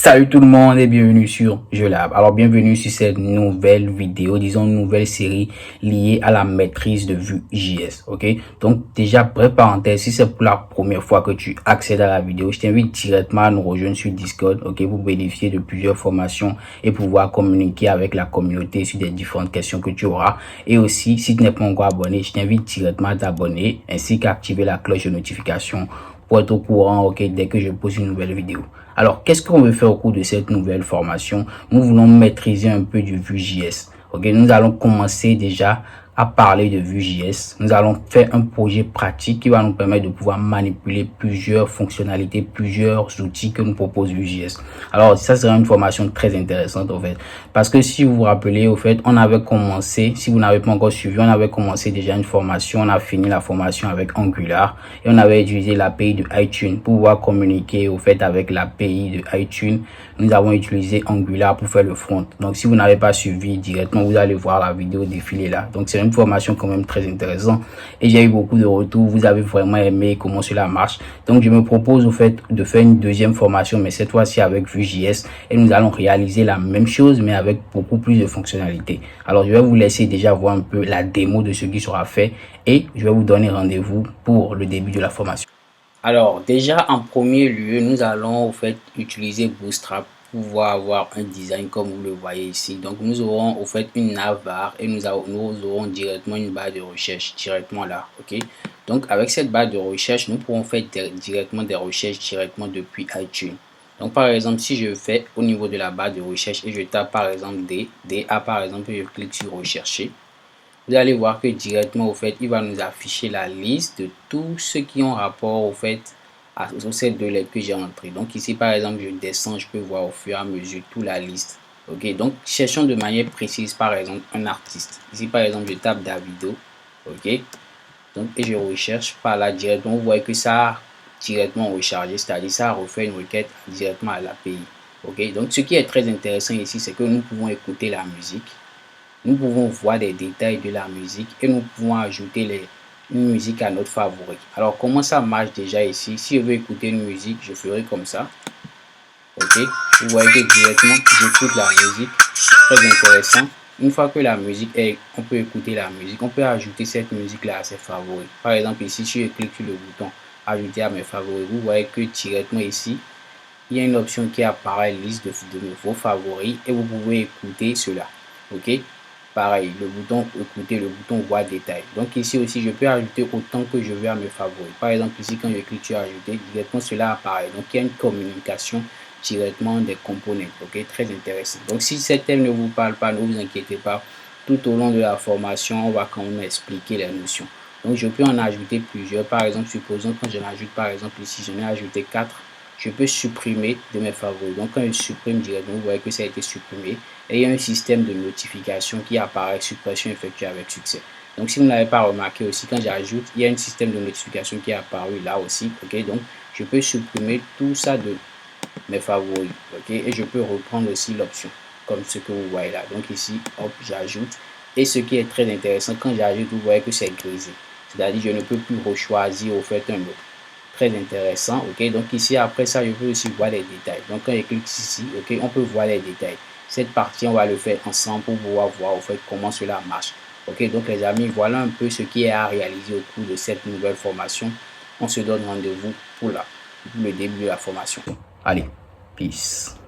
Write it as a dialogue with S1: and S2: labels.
S1: Salut tout le monde et bienvenue sur JeuxLab. Alors bienvenue sur cette nouvelle vidéo, disons une nouvelle série liée à la maîtrise de Vue.js. Ok, donc déjà bref parenthèse, si c'est pour la première fois que tu accèdes à la vidéo, je t'invite directement à nous rejoindre sur Discord, ok, pour bénéficier de plusieurs formations et pouvoir communiquer avec la communauté sur des différentes questions que tu auras. Et aussi, si tu n'es pas encore abonné, je t'invite directement à t'abonner ainsi qu'à activer la cloche de notification pour être au courant, ok, dès que je pose une nouvelle vidéo. Alors, qu'est-ce qu'on veut faire au cours de cette nouvelle formation? Nous voulons maîtriser un peu du Vue.js. Ok, nous allons commencer déjà à parler de Vue.js. Nous allons faire un projet pratique qui va nous permettre de pouvoir manipuler plusieurs fonctionnalités, plusieurs outils que nous propose Vue.js. Alors, ça sera une formation très intéressante, en fait. Parce que si vous vous rappelez, au fait, on avait commencé, si vous n'avez pas encore suivi, on avait commencé déjà une formation. On a fini la formation avec Angular et on avait utilisé l'API de iTunes pour pouvoir communiquer, au fait, avec l'API de iTunes. Nous avons utilisé Angular pour faire le front. Donc, si vous n'avez pas suivi directement, vous allez voir la vidéo défiler là. Donc, c'est une formation quand même très intéressante et j'ai eu beaucoup de retours. Vous avez vraiment aimé comment cela marche. Donc, je me propose, au fait, de faire une deuxième formation, mais cette fois-ci avec Vue.js et nous allons réaliser la même chose, mais avec beaucoup plus de fonctionnalités. Alors, je vais vous laisser déjà voir un peu la démo de ce qui sera fait et je vais vous donner rendez-vous pour le début de la formation. Alors, déjà, en premier lieu, nous allons au fait utiliser Bootstrap pour pouvoir avoir un design comme vous le voyez ici. Donc, nous aurons au fait une navbar et nous aurons directement une barre de recherche directement là. Ok. Donc, avec cette barre de recherche, nous pourrons faire directement des recherches directement depuis iTunes. Donc, par exemple, si je fais au niveau de la barre de recherche et je tape par exemple DA par exemple, et je clique sur rechercher. Vous allez voir que directement, au fait, il va nous afficher la liste de tous ceux qui ont rapport, au fait, aux ces deux lettres que j'ai entrées. Donc ici, par exemple, je descends, je peux voir au fur et à mesure toute la liste. Ok, donc cherchons de manière précise, par exemple, un artiste. Ici, par exemple, je tape Davido. Ok, donc et je recherche par là directement. Vous voyez que ça a directement rechargé, c'est-à-dire ça a refait une requête directement à l'API. Ok, donc ce qui est très intéressant ici, c'est que nous pouvons écouter la musique. Nous pouvons voir des détails de la musique et nous pouvons ajouter une musique à notre favori. Alors, comment ça marche déjà ici? Si je veux écouter une musique, je ferai comme ça. Ok, vous voyez que directement, j'écoute la musique. Très intéressant. Une fois que la musique est, on peut écouter la musique, on peut ajouter cette musique-là à ses favoris. Par exemple, ici, si je clique sur le bouton ajouter à mes favoris, vous voyez que directement ici, il y a une option qui apparaît, liste de vos favoris et vous pouvez écouter cela. Ok, pareil, le bouton écouter, le bouton voir détail. Donc ici aussi, je peux ajouter autant que je veux à mes favoris. Par exemple, ici, quand je clique sur ajouter, directement cela apparaît. Donc il y a une communication directement des composants. Ok, très intéressant. Donc si cet thème ne vous parle pas, ne vous inquiétez pas. Tout au long de la formation, on va quand même expliquer les notions. Donc je peux en ajouter plusieurs. Par exemple, supposons quand je ajoute, par exemple ici, j'en ai ajouté 4. Je peux supprimer de mes favoris. Donc quand je supprime directement, vous voyez que ça a été supprimé. Et il y a un système de notification qui apparaît, suppression effectuée avec succès. Donc si vous n'avez pas remarqué aussi, quand j'ajoute, il y a un système de notification qui est apparu là aussi. Ok, donc je peux supprimer tout ça de mes favoris. Ok, et je peux reprendre aussi l'option comme ce que vous voyez là. Donc ici, hop, j'ajoute. Et ce qui est très intéressant, quand j'ajoute, vous voyez que c'est grisé. C'est-à-dire je ne peux plus rechoisir au fait un autre. Très intéressant. Ok, donc ici après ça, je peux aussi voir les détails. Donc quand je clique ici, ok, on peut voir les détails. Cette partie, on va le faire ensemble pour pouvoir voir au fait comment cela marche. Ok, donc les amis, voilà un peu ce qui est à réaliser au cours de cette nouvelle formation. On se donne rendez-vous pour le début de la formation. Allez, peace.